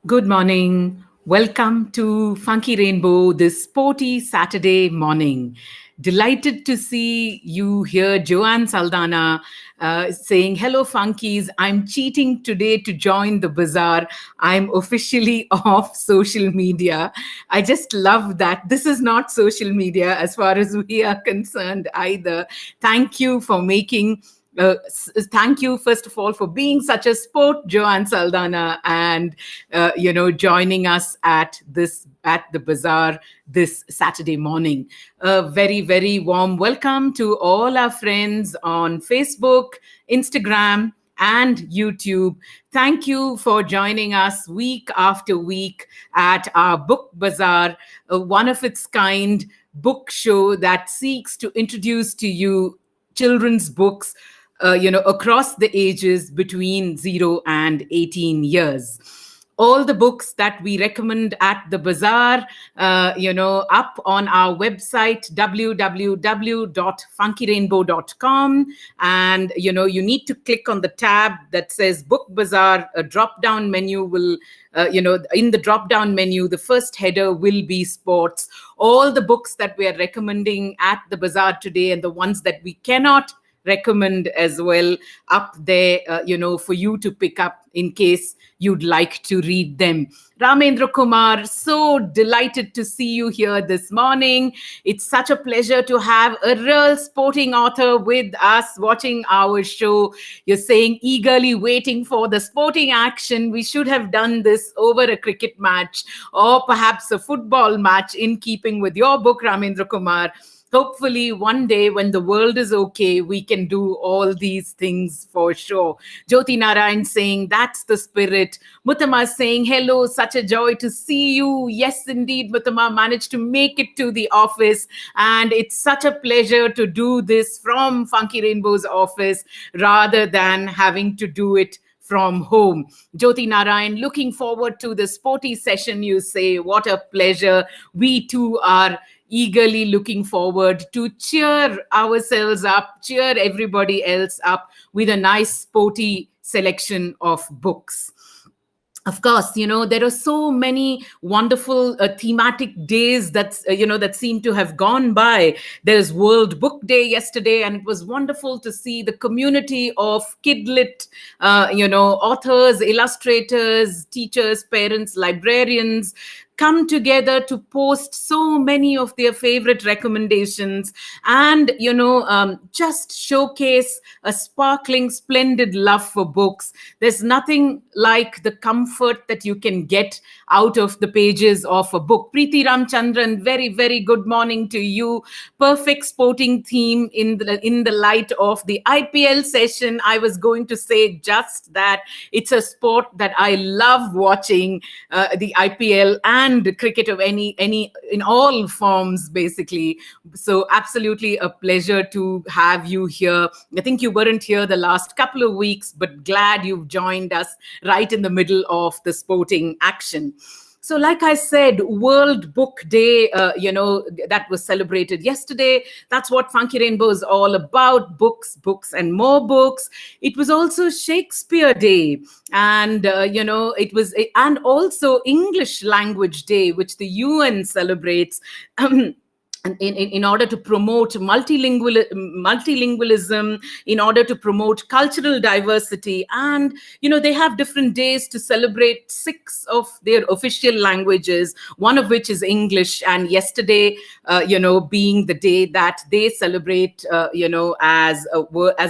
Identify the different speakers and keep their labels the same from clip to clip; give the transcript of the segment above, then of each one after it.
Speaker 1: Good morning. Welcome to Funky Rainbow this sporty Saturday morning. Delighted to see you here, Joanne Saldana, saying, "Hello, Funkies. I'm cheating today to join the bazaar. I'm officially off social media." I just love that. This is not social media as far as we are concerned either. Thank you for making thank you first of all for being such a sport, Joanne Saldana, and joining us at the bazaar this Saturday morning. A very very warm welcome to all our friends on Facebook, Instagram, and YouTube. Thank you for joining us week after week at our book bazaar, a one of its kind book show that seeks to introduce to you children's books across the ages between 0 and 18 years. All the books that we recommend at the bazaar, up on our website, www.funkyrainbow.com. And, you need to click on the tab that says Book Bazaar. A drop down menu will, in the drop down menu, the first header will be sports. All the books that we are recommending at the bazaar today and the ones that we cannot recommend as well up there, for you to pick up in case you'd like to read them. Ramendra Kumar, so delighted to see you here this morning. It's such a pleasure to have a real sporting author with us watching our show. You're saying eagerly waiting for the sporting action. We should have done this over a cricket match or perhaps a football match in keeping with your book, Ramendra Kumar. Hopefully one day when the world is okay, we can do all these things for sure. Jyoti Narayan saying, that's the spirit. Muttama saying, hello, such a joy to see you. Yes, indeed, Muttama managed to make it to the office. And it's such a pleasure to do this from Funky Rainbow's office rather than having to do it from home. Jyoti Narayan, looking forward to the sporty session, you say. What a pleasure. We too are eagerly looking forward to cheer ourselves up, cheer everybody else up with a nice sporty selection of books. Of course, there are so many wonderful thematic days that seem to have gone by. There's World Book Day yesterday, and it was wonderful to see the community of kidlit, authors, illustrators, teachers, parents, librarians come together to post so many of their favorite recommendations and just showcase a sparkling splendid love for books. There's nothing like the comfort that you can get out of the pages of a book. Preeti Ramchandran, very very good morning to you. Perfect sporting theme in the light of the IPL session. I was going to say just that. It's a sport that I love watching, the IPL and cricket of any in all forms basically. So absolutely a pleasure to have you here. I think you weren't here the last couple of weeks, but glad you've joined us right in the middle of the sporting action. So, like I said, World Book Day, that was celebrated yesterday. That's what Funky Rainbow is all about: books, books, and more books. It was also Shakespeare Day, and it was, and also English Language Day, which the UN celebrates. In order to promote multilingualism, in order to promote cultural diversity. And, they have different days to celebrate 6 of their official languages, one of which is English. And yesterday, being the day that they celebrate, as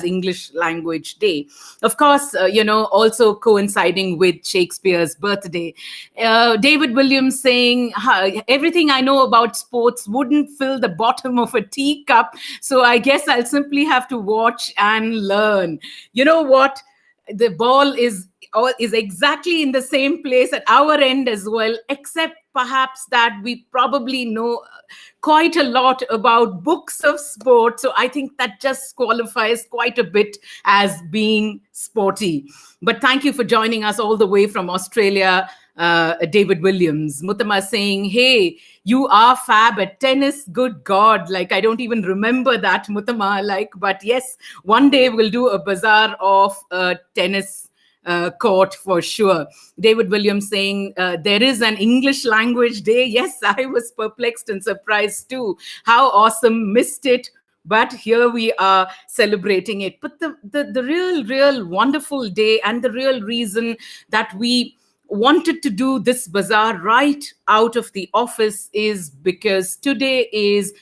Speaker 1: English Language Day. Of course, also coinciding with Shakespeare's birthday. David Williams saying, everything I know about sports wouldn't fill the bottom of a teacup, so I guess I'll simply have to watch and learn. You know what? The ball is exactly in the same place at our end as well, except perhaps that we probably know quite a lot about books of sport. So I think that just qualifies quite a bit as being sporty. But thank you for joining us all the way from Australia, David Williams. Muttama saying, hey, you are fab at tennis. Good God. Like, I don't even remember that, Muttama. But yes, one day we'll do a bazaar of tennis court for sure. David Williams saying, there is an English language day. Yes, I was perplexed and surprised too. How awesome, missed it. But here we are celebrating it. But the real wonderful day, and the real reason that we wanted to do this bazaar right out of the office, is because today is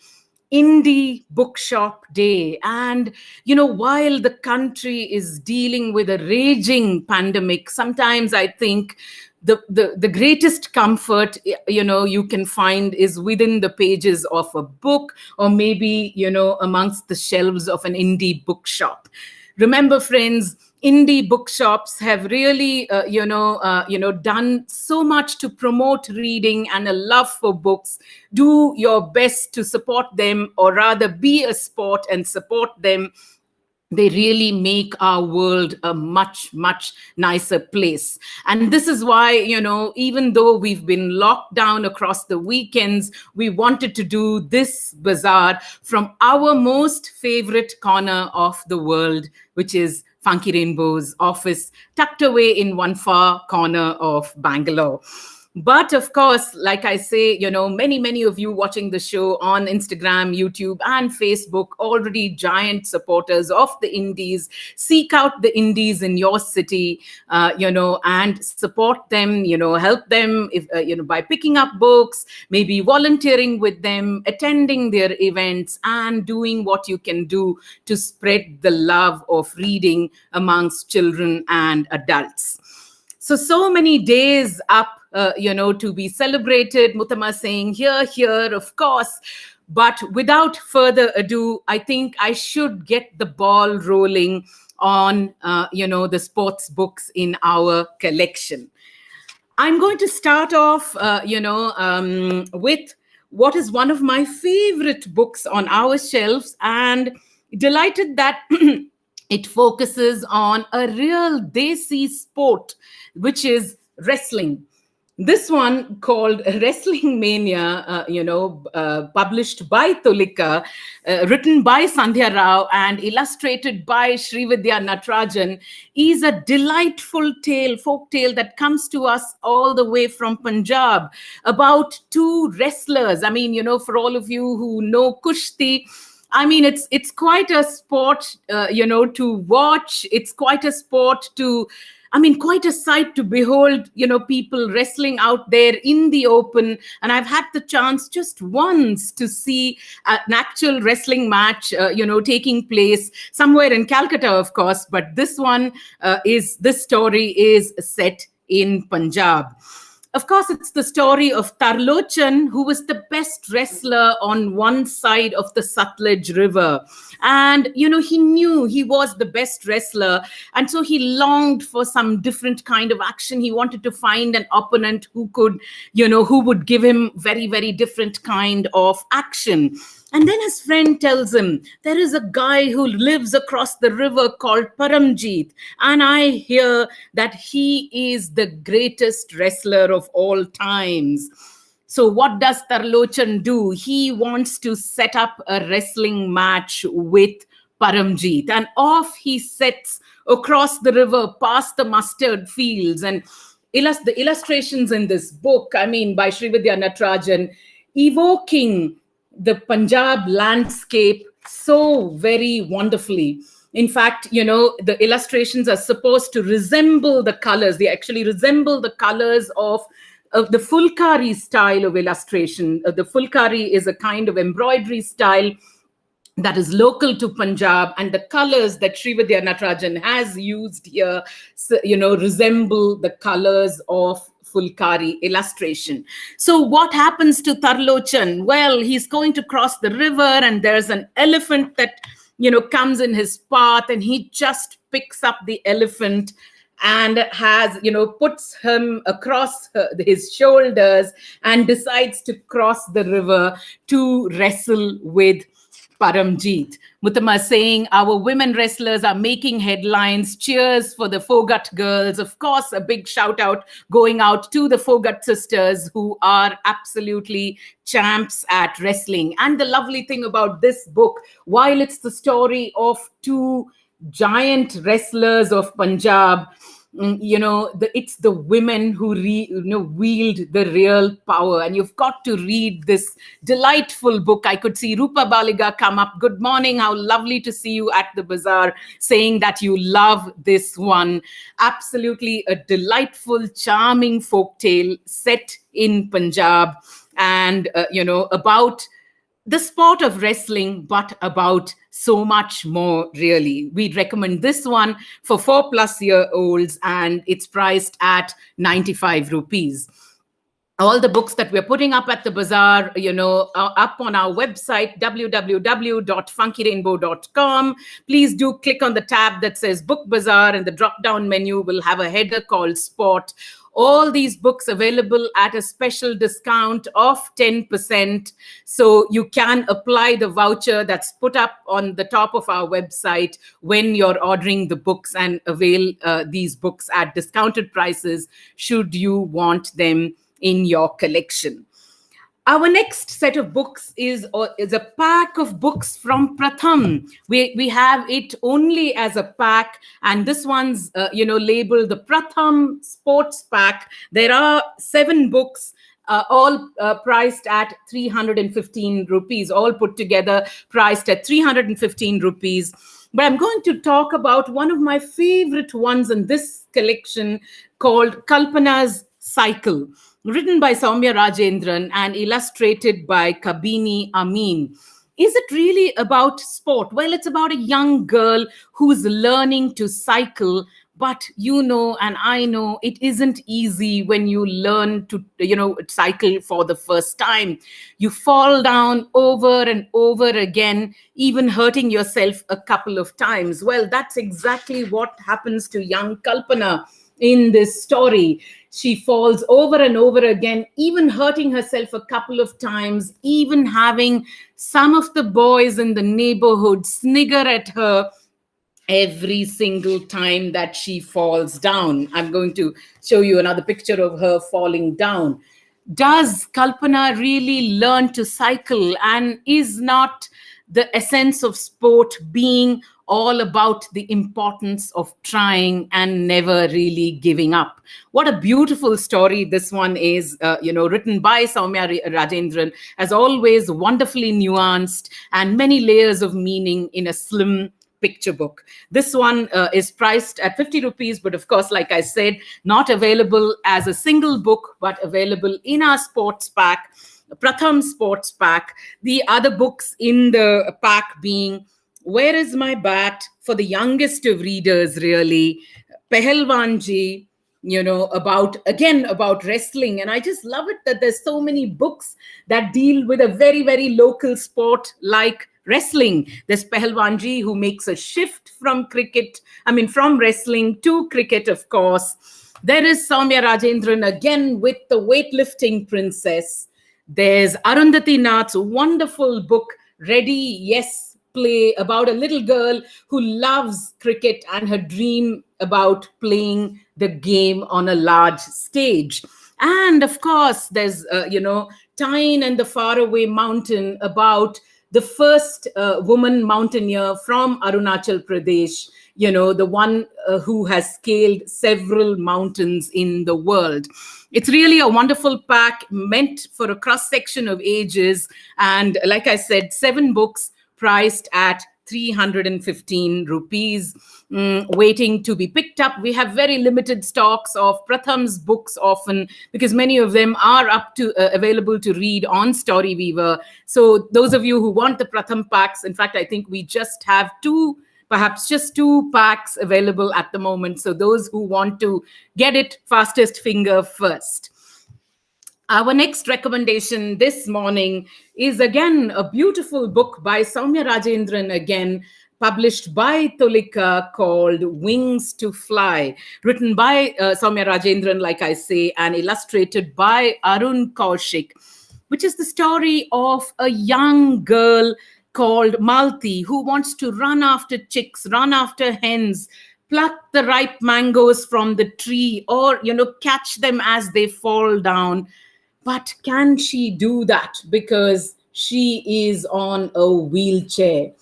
Speaker 1: Indie Bookshop Day. And, while the country is dealing with a raging pandemic, sometimes I think the greatest comfort, you can find is within the pages of a book, or maybe, amongst the shelves of an indie bookshop. Remember, friends, indie bookshops have really, done so much to promote reading and a love for books. Do your best to support them, or rather be a sport and support them. They really make our world a much, much nicer place. And this is why, even though we've been locked down across the weekends, we wanted to do this bazaar from our most favorite corner of the world, which is Funky Rainbow's office, tucked away in one far corner of Bangalore. But of course, like I say, many of you watching the show on Instagram, YouTube, and Facebook, already giant supporters of the indies. Seek out the indies in your city, and support them, help them if, by picking up books, maybe volunteering with them, attending their events, and doing what you can do to spread the love of reading amongst children and adults. So many days up, to be celebrated. Muthama saying, here, of course. But without further ado, I think I should get the ball rolling on, the sports books in our collection. I'm going to start off, with what is one of my favorite books on our shelves, and delighted that it focuses on a real desi sport, which is wrestling. This one, called Wrestling Mania, published by Tulika, written by Sandhya Rao and illustrated by Srividya Natarajan, is a delightful folk tale that comes to us all the way from Punjab about two wrestlers. I mean, for all of you who know Kushti, I mean, it's quite a sport, to watch. It's quite a sport quite a sight to behold, people wrestling out there in the open. And I've had the chance just once to see an actual wrestling match, taking place somewhere in Calcutta, of course. But this story is set in Punjab. Of course, it's the story of Tarlochan, who was the best wrestler on one side of the Sutlej River. And, he knew he was the best wrestler. And so he longed for some different kind of action. He wanted to find an opponent who would give him very, very different kind of action. And then his friend tells him, there is a guy who lives across the river called Paramjeet, and I hear that he is the greatest wrestler of all times. So what does Tarlochan do? He wants to set up a wrestling match with Paramjeet, and off he sets across the river past the mustard fields. And the illustrations in this book, by Srividya Natarajan, evoking the Punjab landscape so very wonderfully. In fact, the illustrations are supposed to resemble the colors. They actually resemble the colors of the Fulkari style of illustration. The Fulkari is a kind of embroidery style that is local to Punjab, and the colors that Srividya Natarajan has used here, resemble the colors of Fulkari illustration. So what happens to Tarlochan? Well, he's going to cross the river, and there's an elephant that, comes in his path, and he just picks up the elephant and puts him across his shoulders and decides to cross the river to wrestle with Paramjeet. Muthama saying, our women wrestlers are making headlines. Cheers for the Fogat girls. Of course, a big shout out going out to the Fogat sisters, who are absolutely champs at wrestling. And the lovely thing about this book, while it's the story of two giant wrestlers of Punjab, it's the women who wield the real power. And you've got to read this delightful book. I could see Rupa Baliga come up. Good morning. How lovely to see you at the bazaar, saying that you love this one. Absolutely a delightful, charming folk tale set in Punjab, and about the sport of wrestling, but about so much more, really. We'd recommend this one for 4+ year olds, and it's priced at 95 rupees. All the books that we're putting up at the bazaar, are up on our website, www.funkyrainbow.com. Please do click on the tab that says Book Bazaar, and the drop-down menu will have a header called Sport. All these books available at a special discount of 10%. So you can apply the voucher that's put up on the top of our website when you're ordering the books, and avail these books at discounted prices should you want them in your collection. Our next set of books is a pack of books from Pratham. We have it only as a pack, and this one's labeled the Pratham Sports Pack. There are 7 books, all priced at 315 rupees, all put together priced at 315 rupees. But I'm going to talk about one of my favorite ones in this collection, called Kalpana's Cycle, written by Soumya Rajendran and illustrated by Kabini Amin. Is it really about sport? Well, it's about a young girl who's learning to cycle, but and I know it isn't easy when you learn to, cycle for the first time. You fall down over and over again, even hurting yourself a couple of times. Well, that's exactly what happens to young Kalpana in this story. She falls over and over again, even hurting herself a couple of times, even having some of the boys in the neighborhood snigger at her every single time that she falls down. I'm going to show you another picture of her falling down. Does Kalpana really learn to cycle? And is not the essence of sport being all about the importance of trying and never really giving up? What a beautiful story this one is, written by Soumya Rajendran, as always, wonderfully nuanced and many layers of meaning in a slim picture book. This one is priced at 50 rupees, but of course, like I said, not available as a single book, but available in our sports pack, Pratham Sports Pack. The other books in the pack being Where Is My Bat, for the youngest of readers, really, Pehelwanji, about wrestling. And I just love it that there's so many books that deal with a very, very local sport like wrestling. There's Pehelwanji, who makes a shift from wrestling to cricket, of course. There is Soumya Rajendran again with the weightlifting princess. There's Arundhati Nath's wonderful book, Ready, Yes, Play, about a little girl who loves cricket and her dream about playing the game on a large stage. And of course, there's, Tyne and the Faraway Mountain, about the first woman mountaineer from Arunachal Pradesh, the one who has scaled several mountains in the world. It's really a wonderful pack meant for a cross-section of ages. And like I said, 7 books priced at 315 rupees, waiting to be picked up. We have very limited stocks of Pratham's books often, because many of them are available to read on Storyweaver. So those of you who want the Pratham packs, in fact, I think we just have perhaps just 2 packs available at the moment. So those who want to get it fastest finger first. Our next recommendation this morning is again a beautiful book by Soumya Rajendran, again published by Tolika, called Wings to Fly, written by Soumya Rajendran, like I say, and illustrated by Arun Kaushik, which is the story of a young girl called Malti, who wants to run after chicks, run after hens, pluck the ripe mangoes from the tree, or, catch them as they fall down. But can she do that? Because she is on a wheelchair.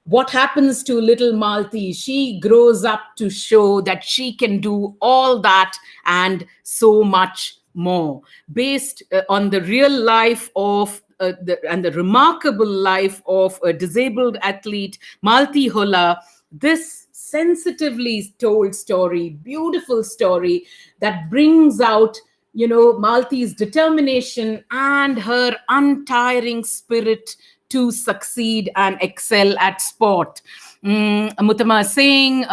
Speaker 1: What happens to little Malti? She grows up to show that she can do all that and so much more, based on the real life of and the remarkable life of a disabled athlete, Malti Hola. This sensitively told story, beautiful story that brings out, Malti's determination and her untiring spirit to succeed and excel at sport. Mutama saying,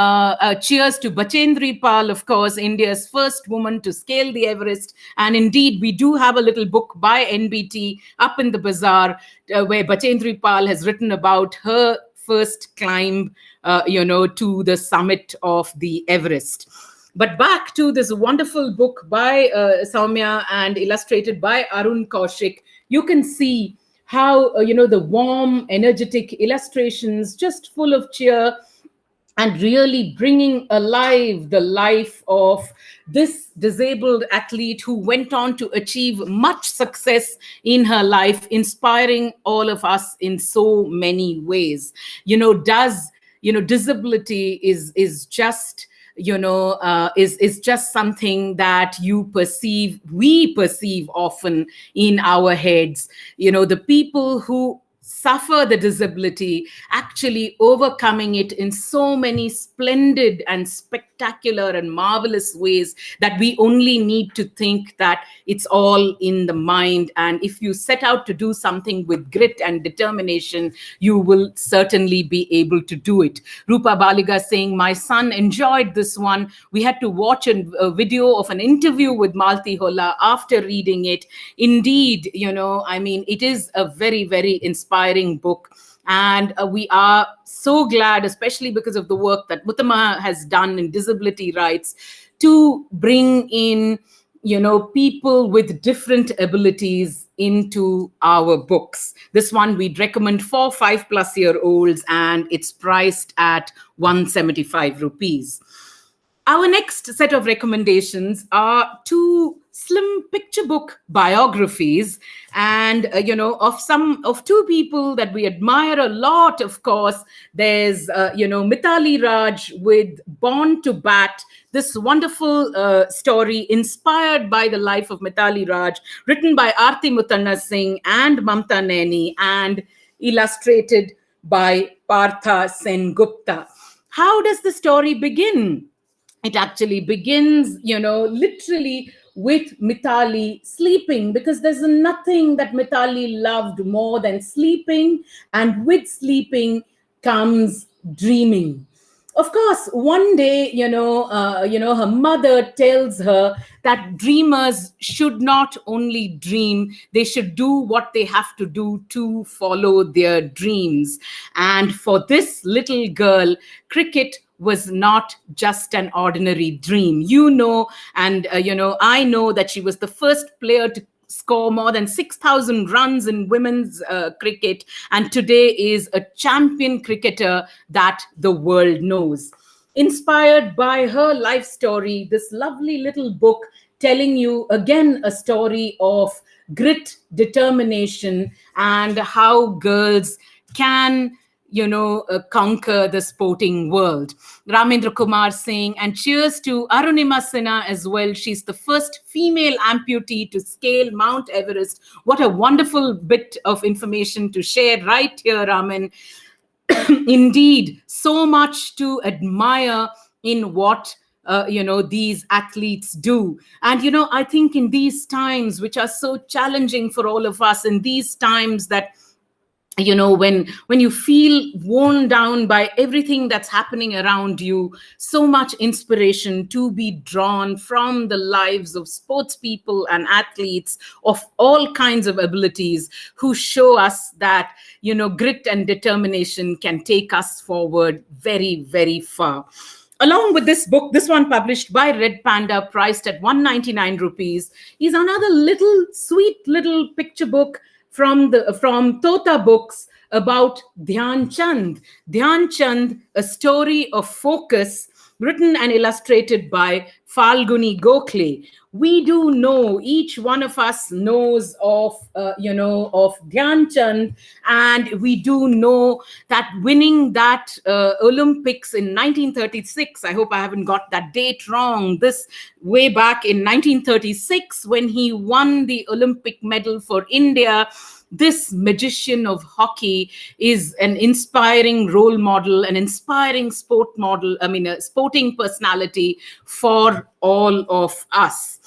Speaker 1: cheers to Bachendri Pal, of course, India's first woman to scale the Everest. And indeed, we do have a little book by NBT up in the bazaar where Bachendri Pal has written about her first climb, to the summit of the Everest. But back to this wonderful book by Soumya and illustrated by Arun Kaushik, you can see how, the warm, energetic illustrations, just full of cheer, and really bringing alive the life of this disabled athlete who went on to achieve much success in her life, inspiring all of us in so many ways. Disability is just, is just something that we perceive often in our heads. The people who suffer the disability actually overcoming it in so many splendid and spectacular and marvelous ways that we only need to think that it's all in the mind. And if you set out to do something with grit and determination, you will certainly be able to do it. Rupa Baliga saying, my son enjoyed this one. We had to watch a video of an interview with Malti Hola after reading it. Indeed, it is a very, very inspiring book. And we are so glad, especially because of the work that Muttama has done in disability rights, to bring in, people with different abilities into our books. This one we'd recommend for 5+ year olds, and it's priced at 175 rupees. Our next set of recommendations are two slim picture book biographies, and of two people that we admire a lot. Of course, there's Mithali Raj with Born to Bat, this wonderful story inspired by the life of Mithali Raj, written by Aarti Mutanna Singh and Mamta Naini, and illustrated by Partha Sengupta. How does the story begin? It actually begins, literally with Mithali sleeping, because there's nothing that Mithali loved more than sleeping. And with sleeping comes dreaming. Of course, one day, her mother tells her that dreamers should not only dream, they should do what they have to do to follow their dreams. And for this little girl, cricket was not just an ordinary dream. And I know that she was the first player to score more than 6,000 runs in women's cricket, and today is a champion cricketer that the world knows. Inspired by her life story, this lovely little book telling you again a story of grit, determination, and how girls can conquer the sporting world. Ramendra Kumar Singh, and cheers to Arunima Sinha as well. She's the first female amputee to scale Mount Everest. What a wonderful bit of information to share right here, Raman. Indeed, so much to admire in what these athletes do. And I think in these times, which are so challenging for all of us, in these times that when you feel worn down by everything that's happening around you, so much inspiration to be drawn from the lives of sports people and athletes of all kinds of abilities, who show us that grit and determination can take us forward very, very far. Along with this book, this one published by Red Panda, priced at 199 rupees, is another little sweet little picture book from Tota Books about Dhyan Chand. Dhyan Chand, a story of focus, written and illustrated by Falguni Gokhale. We do know, each one of us knows of, of Dhyan Chand, and we do know that winning that Olympics in 1936, I hope I haven't got that date wrong, this way back in 1936, when he won the Olympic medal for India, this magician of hockey is an inspiring role model, an inspiring a sporting personality for all of us.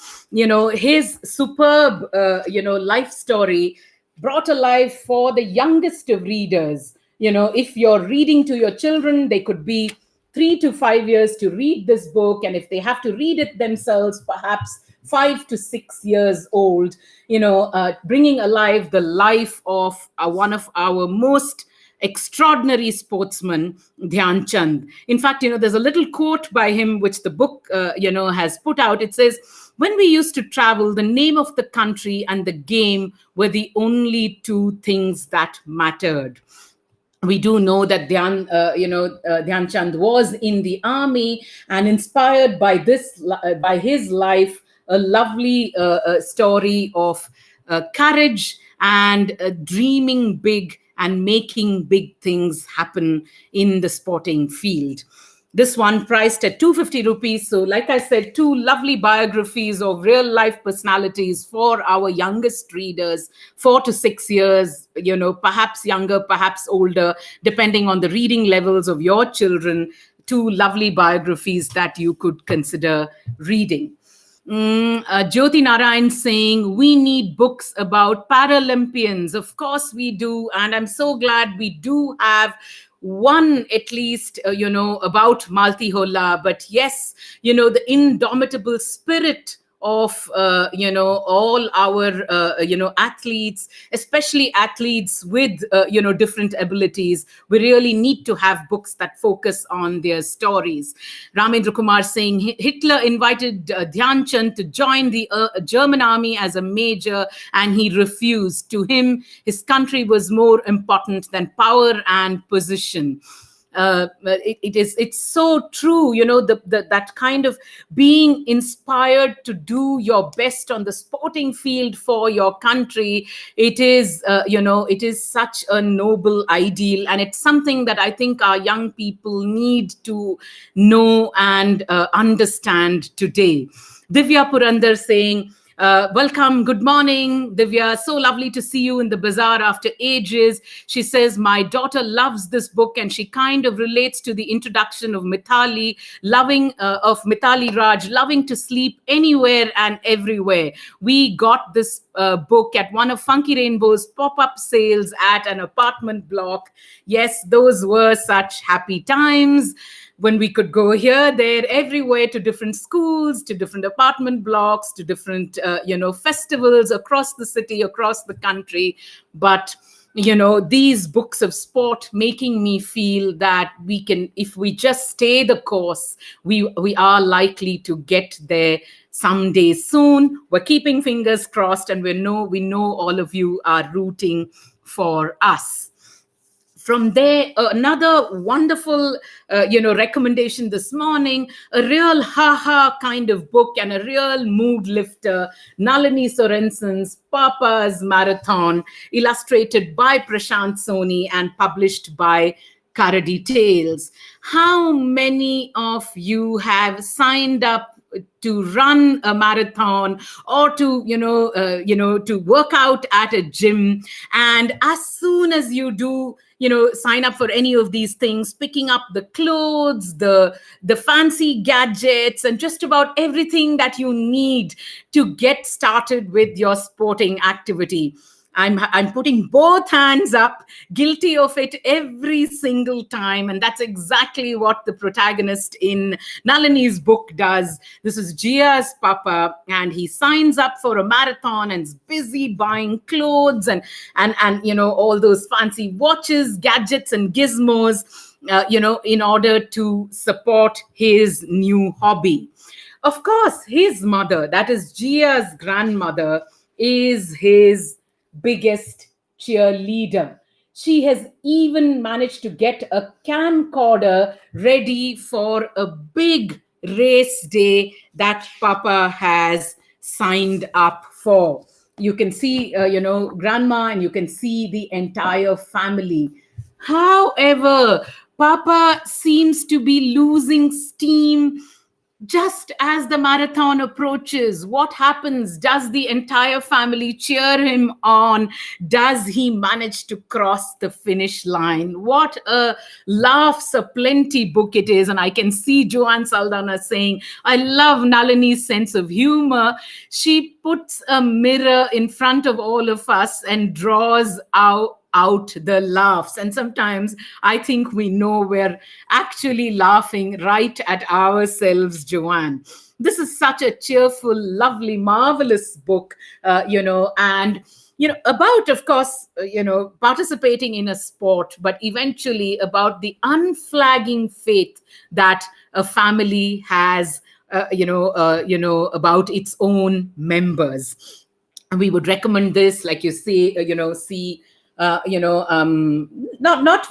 Speaker 1: His superb, life story brought alive for the youngest of readers. If you're reading to your children, they could be 3 to 5 years to read this book. And if they have to read it themselves, perhaps 5 to 6 years old, bringing alive the life of one of our most extraordinary sportsman, Dhyan Chand. In fact, there's a little quote by him which the book, has put out. It says, "When we used to travel, the name of the country and the game were the only two things that mattered." We do know that Dhyan Chand was in the army, and inspired by by his life, a lovely story of courage and dreaming big and making big things happen in the sporting field. This one priced at 250 rupees. So, like I said, two lovely biographies of real life personalities for our youngest readers, 4 to 6 years, perhaps younger, perhaps older, depending on the reading levels of your children. Two lovely biographies that you could consider reading. Jyoti Narayan saying, we need books about Paralympians. Of course we do. And I'm so glad we do have one at least, about Malti Holla. But yes, the indomitable spirit of all our athletes, especially athletes with different abilities. We really need to have books that focus on their stories. Ramendra Kumar saying, Hitler invited Dhyan Chand to join the German army as a major, and he refused. To him, his country was more important than power and position. It's so true, that kind of being inspired to do your best on the sporting field for your country. It is it is such a noble ideal, and it's something that I think our young people need to know and understand today. Divya Purandar saying, welcome, good morning, Divya. So lovely to see you in the bazaar after ages. She says, my daughter loves this book, and she kind of relates to the introduction of Mithali, of Mithali Raj, loving to sleep anywhere and everywhere. We got this book at one of Funky Rainbow's pop-up sales at an apartment block. Yes, those were such happy times when we could go here, there, everywhere, to different schools, to different apartment blocks, to different, festivals across the city, across the country. But, these books of sport making me feel that we can, if we just stay the course, we are likely to get there someday soon. We're keeping fingers crossed, and we know all of you are rooting for us. From there, another wonderful, recommendation this morning, a real ha-ha kind of book and a real mood lifter, Nalini Sorensen's Papa's Marathon, illustrated by Prashant Soni and published by Karadi Tales. How many of you have signed up to run a marathon, or to to work out at a gym, and as soon as you do sign up for any of these things, picking up the clothes, the fancy gadgets, and just about everything that you need to get started with your sporting activity, I'm putting both hands up, guilty of it every single time. And that's exactly what the protagonist in Nalini's book does. This is Jia's papa, and he signs up for a marathon and is busy buying clothes and all those fancy watches, gadgets, and gizmos, in order to support his new hobby. Of course, his mother, that is Jia's grandmother, is his biggest cheerleader. She has even managed to get a camcorder ready for a big race day that Papa has signed up for. You can see, Grandma, and you can see the entire family. However, Papa seems to be losing steam just as the marathon approaches. What happens? Does the entire family cheer him on? Does he manage to cross the finish line? What a laughs aplenty book it is. And I can see Joanne Saldana saying, I love Nalini's sense of humor. She puts a mirror in front of all of us and draws out the laughs. And sometimes I think we know we're actually laughing right at ourselves, Joanne. This is such a cheerful, lovely, marvelous book, and about, of course, participating in a sport, but eventually about the unflagging faith that a family has, about its own members. And we would recommend this, like you say, see, not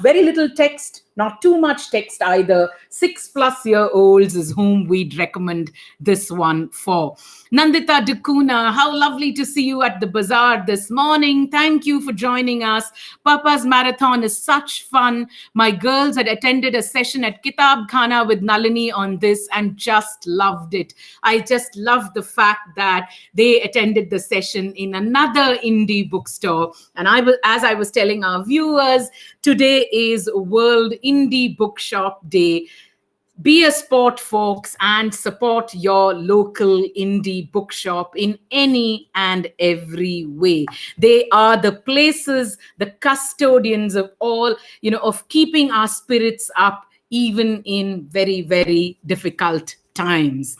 Speaker 1: very little text, not too much text either. 6+ year olds is whom we'd recommend this one for. Nandita Dukuna, how lovely to see you at the bazaar this morning. Thank you for joining us. Papa's marathon is such fun. My girls had attended a session at Kitab Khana with Nalini on this and just loved it. I just loved the fact that they attended the session in another indie bookstore. And as I was telling our viewers, today is World Indie Bookshop Day. Be a sport, folks, and support your local indie bookshop in any and every way. They are the places, the custodians of all, of keeping our spirits up, even in very, very difficult times.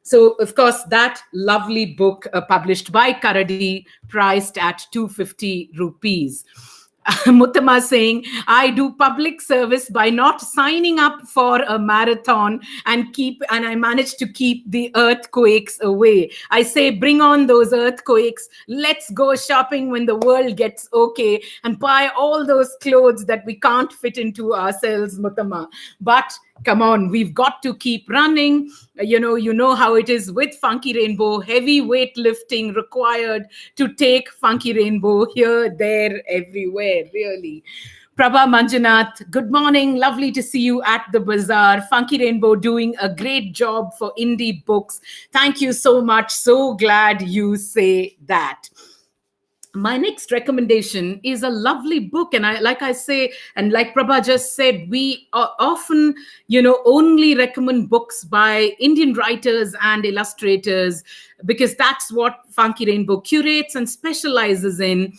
Speaker 1: So, of course, that lovely book published by Karadi, priced at 250 rupees. Muttama saying, I do public service by not signing up for a marathon and I managed to keep the earthquakes away. I say, bring on those earthquakes. Let's go shopping when the world gets okay and buy all those clothes that we can't fit into ourselves, Muttama. But come on, we've got to keep running. You know how it is with Funky Rainbow. Heavy weightlifting required to take Funky Rainbow here, there, everywhere, really. Prabha Manjunath, good morning. Lovely to see you at the bazaar. Funky Rainbow doing a great job for indie books. Thank you so much. So glad you say that. My next recommendation is a lovely book. And like I say, and like Prabha just said, we often, only recommend books by Indian writers and illustrators because that's what Funky Rainbow curates and specializes in.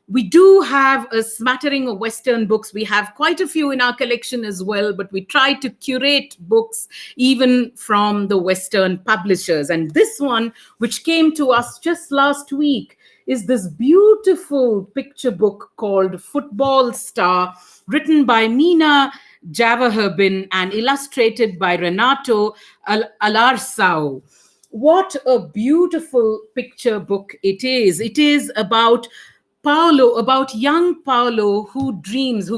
Speaker 1: We do have a smattering of Western books. We have quite a few in our collection as well, but we try to curate books even from the Western publishers. And this one, which came to us just last week, is this beautiful picture book called Football Star, written by Mina Javaherbin and illustrated by Renato Alarsau. What a beautiful picture book it is. It is about young Paulo who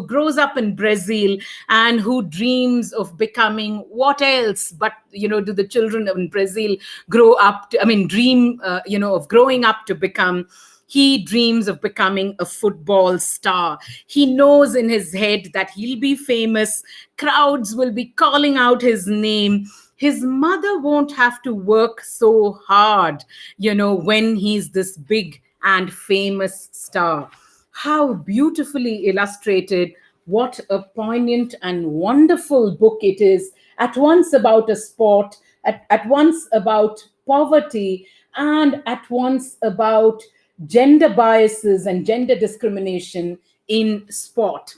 Speaker 1: grows up in Brazil and who dreams of becoming what else? But, do the children in Brazil dream, of growing up to become? He dreams of becoming a football star. He knows in his head that he'll be famous. Crowds will be calling out his name. His mother won't have to work so hard, when he's this big and famous star. How beautifully illustrated. What a poignant and wonderful book it is. At once about a sport, at once about poverty, and at once about gender biases and gender discrimination in sport.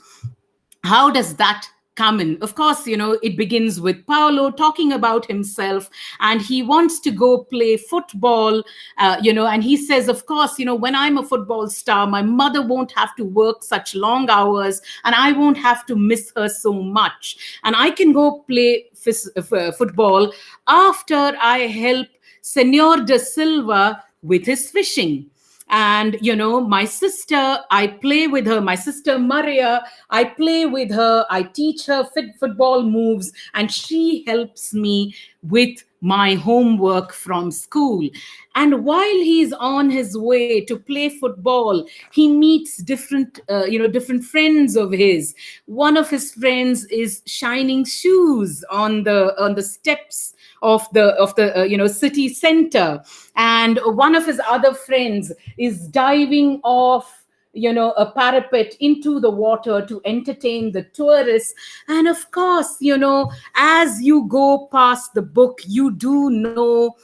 Speaker 1: How does that come in? Of course, it begins with Paolo talking about himself, and he wants to go play football, and he says, of course, when I'm a football star, my mother won't have to work such long hours, and I won't have to miss her so much. And I can go play football after I help Senor de Silva with his fishing. And, my sister, I play with her. My sister, Maria, I play with her. I teach her football moves, and she helps me with my homework from school. And while he's on his way to play football, he meets different friends of his. One of his friends is shining shoes on the steps of the city center, and one of his other friends is diving off a parapet into the water to entertain the tourists. And of course, as you go past the book, you do know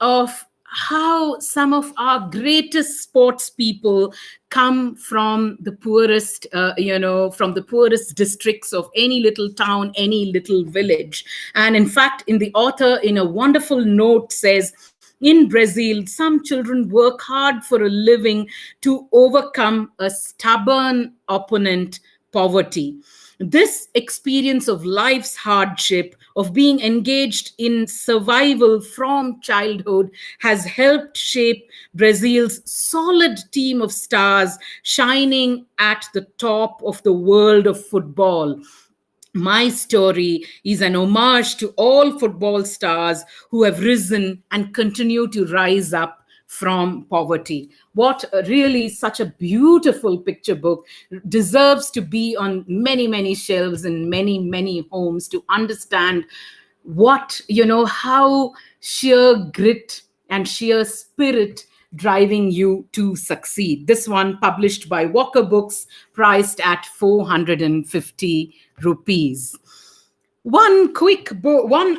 Speaker 1: of how some of our greatest sports people come from the poorest from the poorest districts of any little town, any little village. And in fact, in the author, in a wonderful note, says, in Brazil, some children work hard for a living to overcome a stubborn opponent, poverty. This experience of life's hardship, of being engaged in survival from childhood, has helped shape Brazil's solid team of stars shining at the top of the world of football. My story is an homage to all football stars who have risen and continue to rise up from poverty. What really such a beautiful picture book, deserves to be on many, many shelves in many, many homes to understand how sheer grit and sheer spirit driving you to succeed. This one published by Walker Books, priced at 450 rupees. One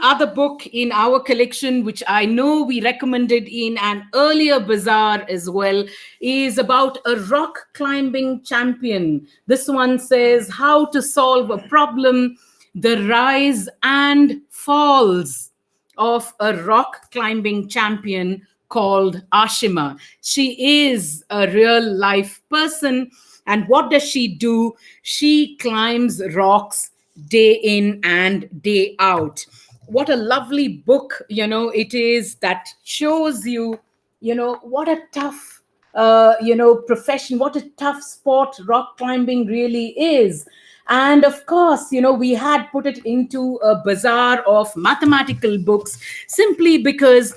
Speaker 1: other book in our collection, which I know we recommended in an earlier bazaar as well, is about a rock climbing champion. This one says how to solve a problem, the rise and falls of a rock climbing champion called Ashima. She is a real life person. And what does she do? She climbs rocks day in and day out. What a lovely book, it is, that shows you, what a tough, profession, what a tough sport rock climbing really is. And of course, we had put it into a bazaar of mathematical books simply because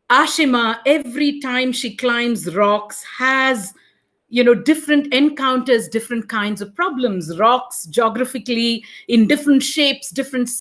Speaker 1: Ashima, every time she climbs rocks, has different encounters, different kinds of problems. Rocks geographically in different shapes, different